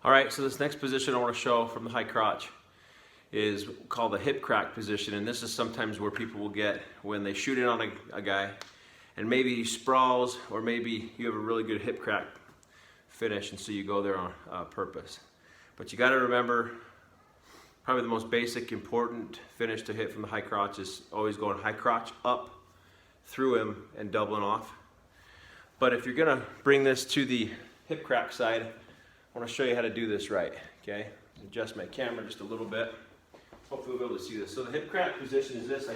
All right, so this next position I want to show from the high crotch is called the hip crack position, and this is sometimes where people will get when they shoot in on a guy and maybe he sprawls, or maybe you have a really good hip crack finish and so you go there on purpose. But you got to remember, probably the most basic important finish to hit from the high crotch is always going high crotch up through him and doubling off. But if you're gonna bring this to the hip crack side, I want to show you how to do this right, okay? Adjust my camera just a little bit. Hopefully we'll be able to see this. So the hip crack position is this.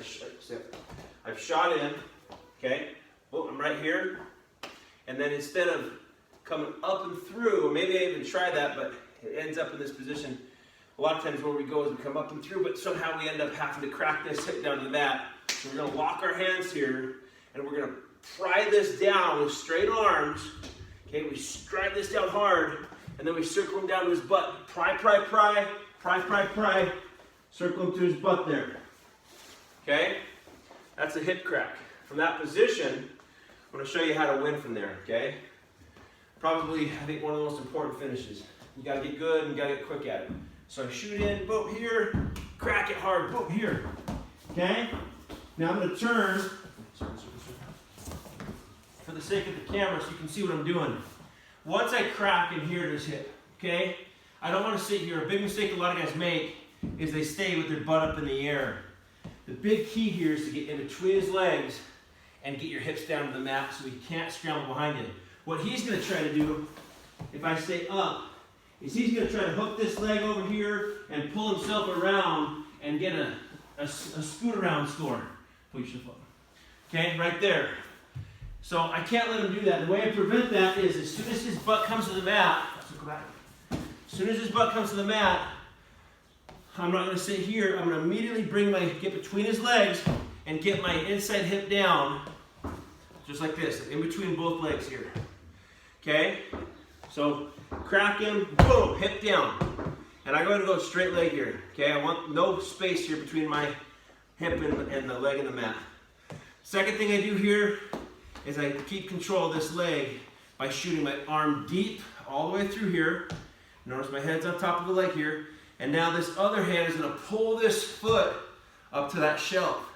I've shot in, okay? Well, I'm right here. And then instead of coming up and through, or maybe I even try that, but it ends up in this position. A lot of times where we go is we come up and through, but somehow we end up having to crack this hip down to the mat. So we're gonna lock our hands here, and we're gonna pry this down with straight arms. Okay, we drive this down hard, and then we circle him down to his butt. Pry, pry, pry, pry, pry, pry. Circle him to his butt there. Okay? That's a hip crack. From that position, I'm going to show you how to win from there, okay? Probably, I think, one of the most important finishes. You got to get good and you got to get quick at it. So I shoot in, boom, here, crack it hard, boom, here. Okay? Now I'm going to turn, for the sake of the camera so you can see what I'm doing. Once I crack in here to his hip, okay? I don't want to sit here. A big mistake a lot of guys make is they stay with their butt up in the air. The big key here is to get in between his legs and get your hips down to the mat so he can't scramble behind you. What he's going to try to do, if I stay up, is he's going to try to hook this leg over here and pull himself around and get a scoot around score. Okay, right there. So I can't let him do that. The way I prevent that is as soon as his butt comes to the mat, as soon as his butt comes to the mat, I'm not going to sit here. I'm going to immediately get between his legs and get my inside hip down, just like this, in between both legs here. Okay? So crack him, boom, hip down. And I'm going to go straight leg here. Okay? I want no space here between my hip and the leg and the mat. Second thing I do here is I keep control of this leg by shooting my arm deep all the way through here. Notice my head's on top of the leg here. And now this other hand is going to pull this foot up to that shelf.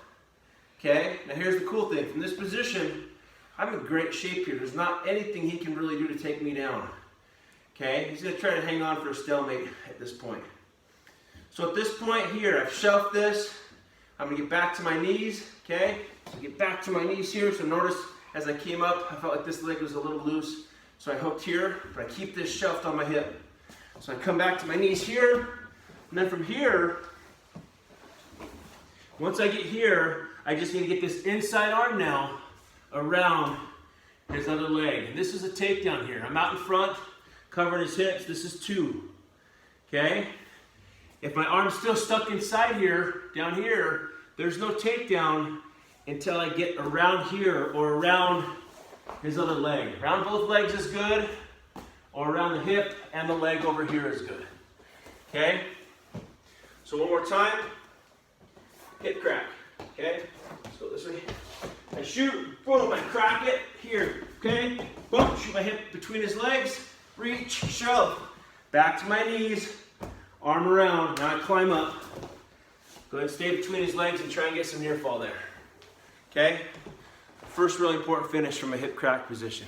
Okay? Now here's the cool thing. From this position, I'm in great shape here. There's not anything he can really do to take me down. Okay? He's going to try to hang on for a stalemate at this point. So at this point here, I've shelved this. I'm going to get back to my knees. Okay? So get back to my knees here. So notice as I came up, I felt like this leg was a little loose. So I hooked here, but I keep this shelved on my hip. So I come back to my knees here. And then from here, once I get here, I just need to get this inside arm now around his other leg. And this is a takedown here. I'm out in front, covering his hips. This is 2. Okay? If my arm's still stuck inside here, down here, there's no takedown until I get around here or around his other leg. Around both legs is good, or around the hip and the leg over here is good. Okay? So one more time, hip crack, okay? Let's go this way. I shoot, boom, I crack it, here, okay? Boom, shoot my hip between his legs, reach, shove. Back to my knees, arm around, now I climb up. Go ahead and stay between his legs and try and get some near fall there, okay? First really important finish from a hip crack position.